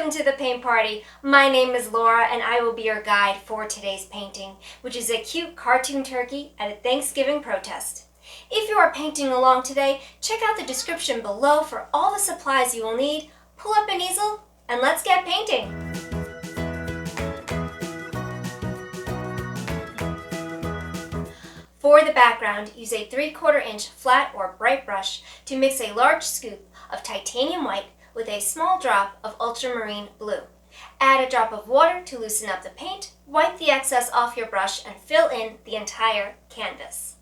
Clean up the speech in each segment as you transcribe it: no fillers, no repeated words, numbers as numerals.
Welcome to the paint party. My name is Laura and I will be your guide for today's painting, which is a cute cartoon turkey at a Thanksgiving protest. If you are painting along today, check out the description below for all the supplies you will need. Pull up an easel and let's get painting. For the background, use a 3/4 inch flat or bright brush to mix a large scoop of titanium white with a small drop of ultramarine blue. Add a drop of water to loosen up the paint, wipe the excess off your brush, and fill in the entire canvas.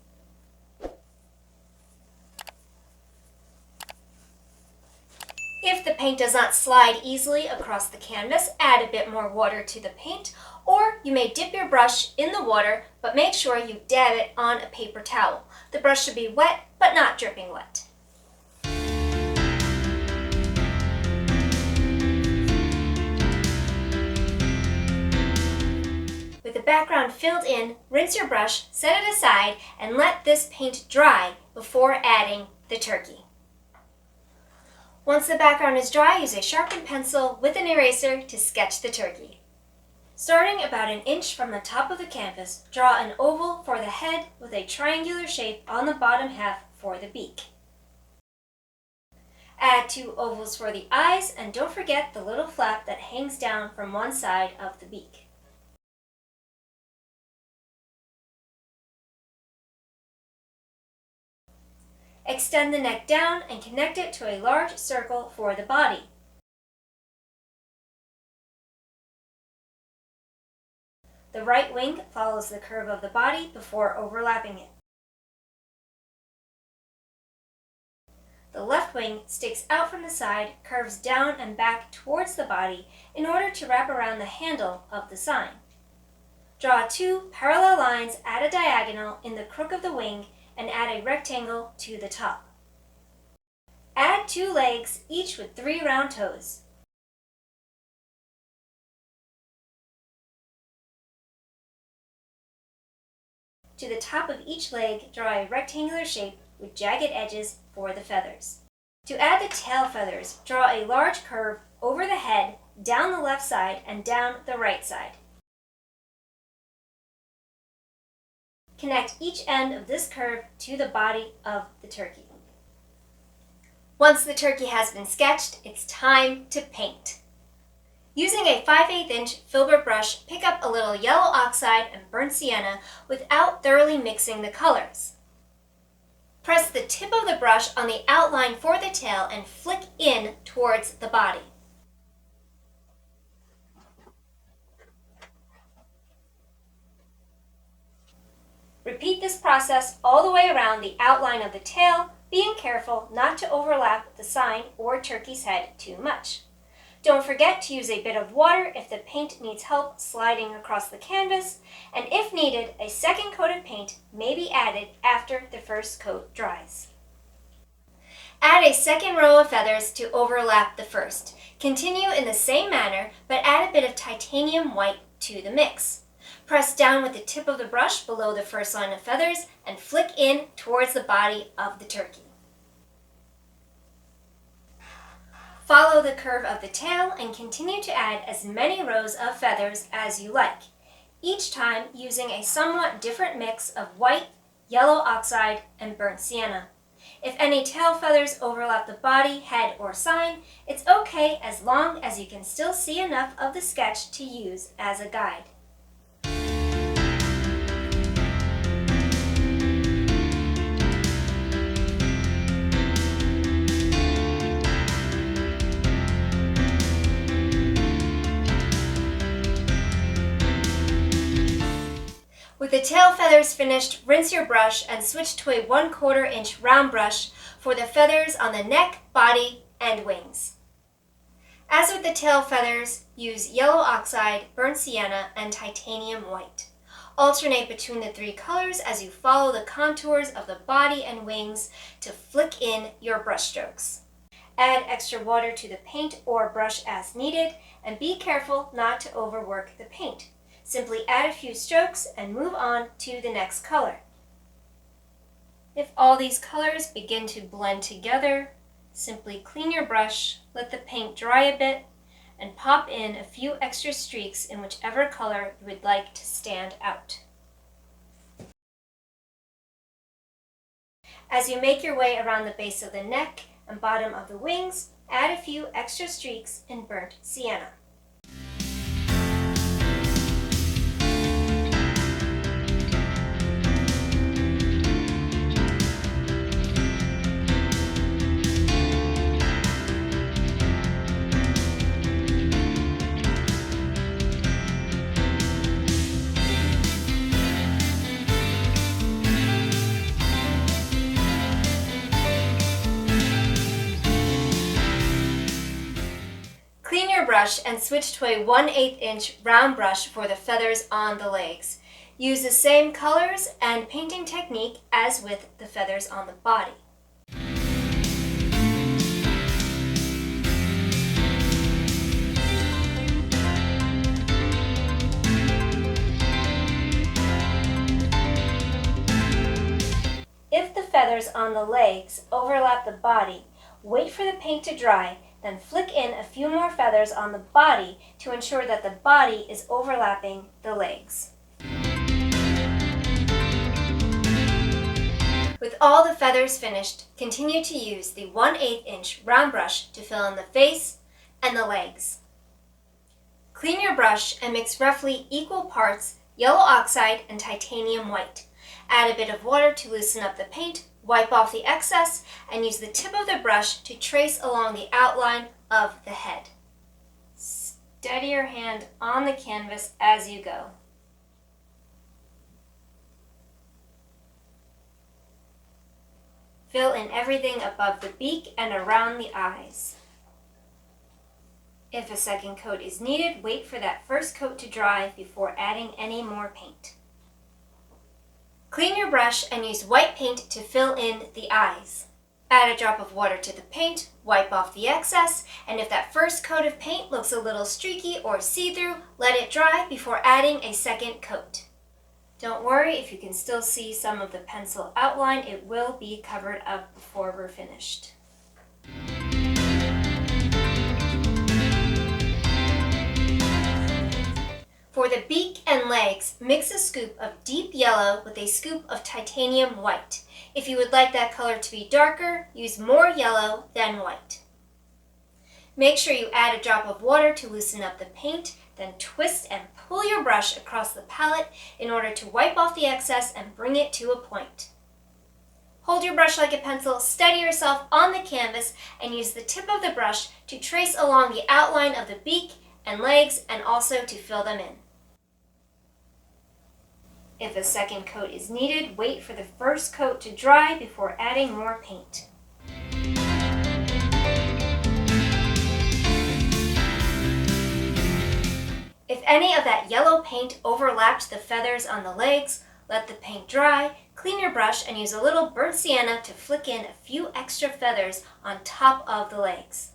If the paint does not slide easily across the canvas, add a bit more water to the paint, or you may dip your brush in the water, but make sure you dab it on a paper towel. The brush should be wet, but not dripping wet. With the background filled in, rinse your brush, set it aside, and let this paint dry before adding the turkey. Once the background is dry, use a sharpened pencil with an eraser to sketch the turkey. Starting about an inch from the top of the canvas, draw an oval for the head with a triangular shape on the bottom half for the beak. Add 2 ovals for the eyes, and don't forget the little flap that hangs down from one side of the beak. Extend the neck down and connect it to a large circle for the body. The right wing follows the curve of the body before overlapping it. The left wing sticks out from the side, curves down and back towards the body in order to wrap around the handle of the sign. Draw 2 parallel lines at a diagonal in the crook of the wing and add a rectangle to the top. Add 2 legs, each with 3 round toes. To the top of each leg, draw a rectangular shape with jagged edges for the feathers. To add the tail feathers, draw a large curve over the head, down the left side, and down the right side. Connect each end of this curve to the body of the turkey. Once the turkey has been sketched, it's time to paint. Using a 5/8 inch Filbert brush, pick up a little yellow oxide and burnt sienna without thoroughly mixing the colors. Press the tip of the brush on the outline for the tail and flick in towards the body. Repeat this process all the way around the outline of the tail, being careful not to overlap the sign or turkey's head too much. Don't forget to use a bit of water if the paint needs help sliding across the canvas, and if needed, a second coat of paint may be added after the first coat dries. Add a second row of feathers to overlap the first. Continue in the same manner, but add a bit of titanium white to the mix. Press down with the tip of the brush below the first line of feathers and flick in towards the body of the turkey. Follow the curve of the tail and continue to add as many rows of feathers as you like, each time using a somewhat different mix of white, yellow oxide, and burnt sienna. If any tail feathers overlap the body, head, or sign, it's okay as long as you can still see enough of the sketch to use as a guide. With the tail feathers finished, rinse your brush and switch to a 1/4 inch round brush for the feathers on the neck, body, and wings. As with the tail feathers, use yellow oxide, burnt sienna, and titanium white. Alternate between the 3 colors as you follow the contours of the body and wings to flick in your brush strokes. Add extra water to the paint or brush as needed, and be careful not to overwork the paint. Simply add a few strokes and move on to the next color. If all these colors begin to blend together, simply clean your brush, let the paint dry a bit, and pop in a few extra streaks in whichever color you would like to stand out. As you make your way around the base of the neck and bottom of the wings, add a few extra streaks in burnt sienna. Clean your brush and switch to a 1/8 inch round brush for the feathers on the legs. Use the same colors and painting technique as with the feathers on the body. If the feathers on the legs overlap the body, wait for the paint to dry, then flick in a few more feathers on the body to ensure that the body is overlapping the legs. With all the feathers finished, continue to use the 1/8 inch round brush to fill in the face and the legs. Clean your brush and mix roughly equal parts yellow oxide and titanium white. Add a bit of water to loosen up the paint, wipe off the excess, and use the tip of the brush to trace along the outline of the head. Steady your hand on the canvas as you go. Fill in everything above the beak and around the eyes. If a second coat is needed, wait for that first coat to dry before adding any more paint. Clean your brush and use white paint to fill in the eyes. Add a drop of water to the paint, wipe off the excess, and if that first coat of paint looks a little streaky or see-through, let it dry before adding a second coat. Don't worry if you can still see some of the pencil outline, it will be covered up before we're finished. For the beak and legs, mix a scoop of deep yellow with a scoop of titanium white. If you would like that color to be darker, use more yellow than white. Make sure you add a drop of water to loosen up the paint, then twist and pull your brush across the palette in order to wipe off the excess and bring it to a point. Hold your brush like a pencil, steady yourself on the canvas, and use the tip of the brush to trace along the outline of the beak and legs and also to fill them in. If a second coat is needed, wait for the first coat to dry before adding more paint. If any of that yellow paint overlapped the feathers on the legs, let the paint dry, clean your brush, and use a little burnt sienna to flick in a few extra feathers on top of the legs.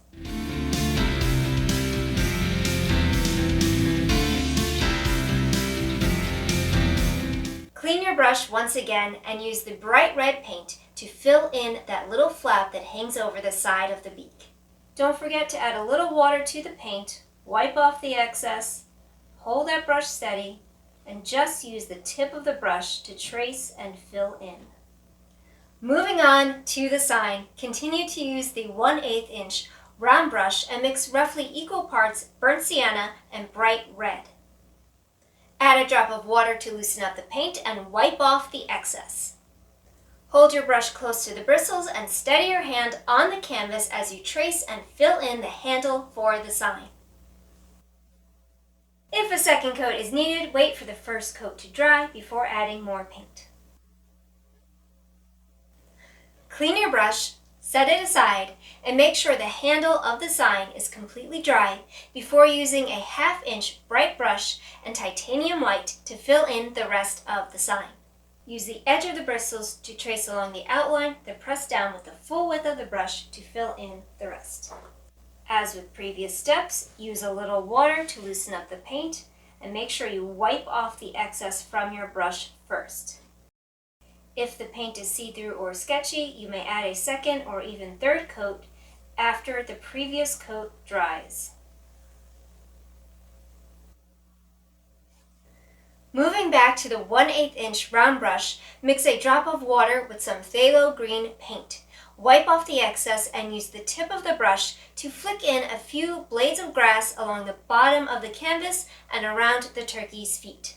Clean your brush once again and use the bright red paint to fill in that little flap that hangs over the side of the beak. Don't forget to add a little water to the paint, wipe off the excess, hold that brush steady, and just use the tip of the brush to trace and fill in. Moving on to the sign, continue to use the 1/8 inch round brush and mix roughly equal parts burnt sienna and bright red. Add a drop of water to loosen up the paint and wipe off the excess. Hold your brush close to the bristles and steady your hand on the canvas as you trace and fill in the handle for the sign. If a second coat is needed, wait for the first coat to dry before adding more paint. Clean your brush, set it aside, and make sure the handle of the sign is completely dry before using a 1/2 inch bright brush and titanium white to fill in the rest of the sign. Use the edge of the bristles to trace along the outline, then press down with the full width of the brush to fill in the rest. As with previous steps, use a little water to loosen up the paint and make sure you wipe off the excess from your brush first. If the paint is see-through or sketchy, you may add a second or even third coat after the previous coat dries. back to the 1/8 inch round brush, mix a drop of water with some Phthalo Green paint. Wipe off the excess and use the tip of the brush to flick in a few blades of grass along the bottom of the canvas and around the turkey's feet.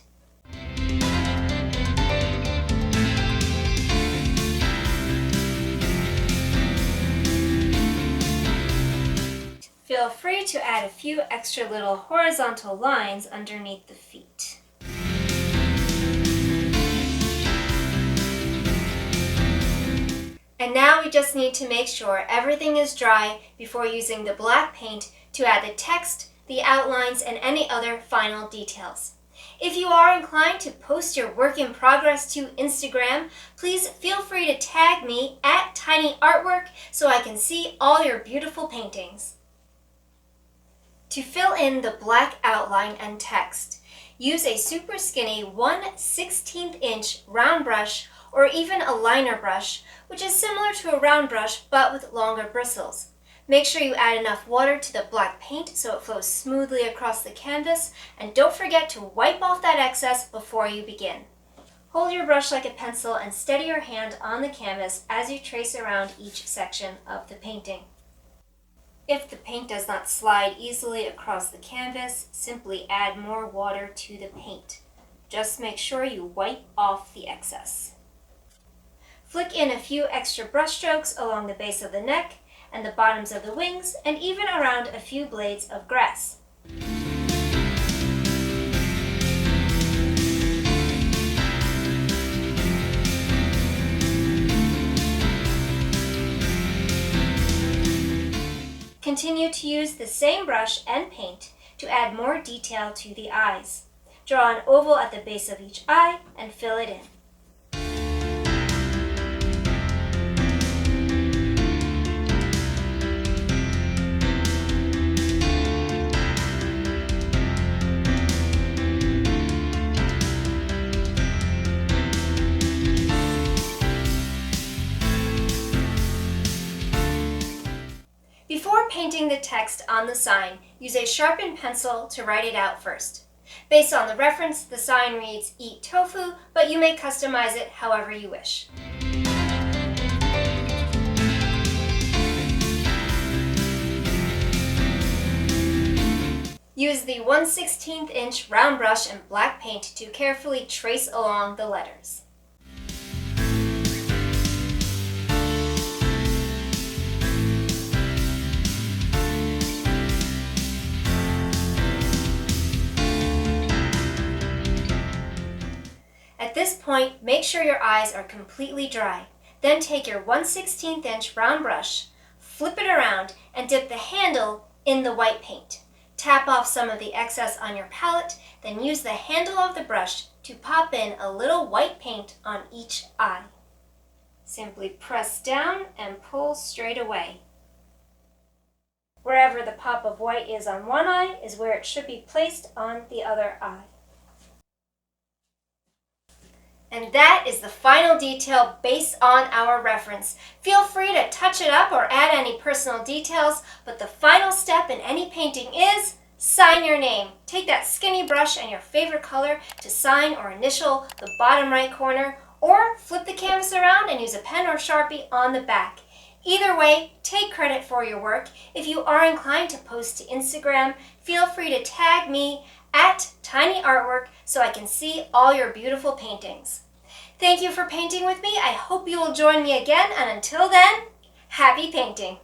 Feel free to add a few extra little horizontal lines underneath the feet. And now we just need to make sure everything is dry before using the black paint to add the text, the outlines, and any other final details. If you are inclined to post your work in progress to Instagram, please feel free to tag me at Tiny Artwork so I can see all your beautiful paintings. To fill in the black outline and text, use a super skinny 1/16 inch round brush or even a liner brush, which is similar to a round brush but with longer bristles. Make sure you add enough water to the black paint so it flows smoothly across the canvas, and don't forget to wipe off that excess before you begin. Hold your brush like a pencil and steady your hand on the canvas as you trace around each section of the painting. If the paint does not slide easily across the canvas, simply add more water to the paint. Just make sure you wipe off the excess. Flick in a few extra brush strokes along the base of the neck and the bottoms of the wings, and even around a few blades of grass. Continue to use the same brush and paint to add more detail to the eyes. Draw an oval at the base of each eye and fill it in. Before painting the text on the sign, use a sharpened pencil to write it out first. Based on the reference, the sign reads "Eat tofu," but you may customize it however you wish. Use the 1/16 inch round brush and black paint to carefully trace along the letters. At this point, make sure your eyes are completely dry. Then take your 1/16 inch round brush, flip it around, and dip the handle in the white paint. Tap off some of the excess on your palette, then use the handle of the brush to pop in a little white paint on each eye. Simply press down and pull straight away. Wherever the pop of white is on one eye is where it should be placed on the other eye. And that is the final detail based on our reference. Feel free to touch it up or add any personal details, but the final step in any painting is sign your name. Take that skinny brush and your favorite color to sign or initial the bottom right corner, or flip the canvas around and use a pen or Sharpie on the back. Either way, take credit for your work. If you are inclined to post to Instagram, feel free to tag me at Tiny Artwork so I can see all your beautiful paintings. Thank you for painting with me. I hope you will join me again, and until then, happy painting!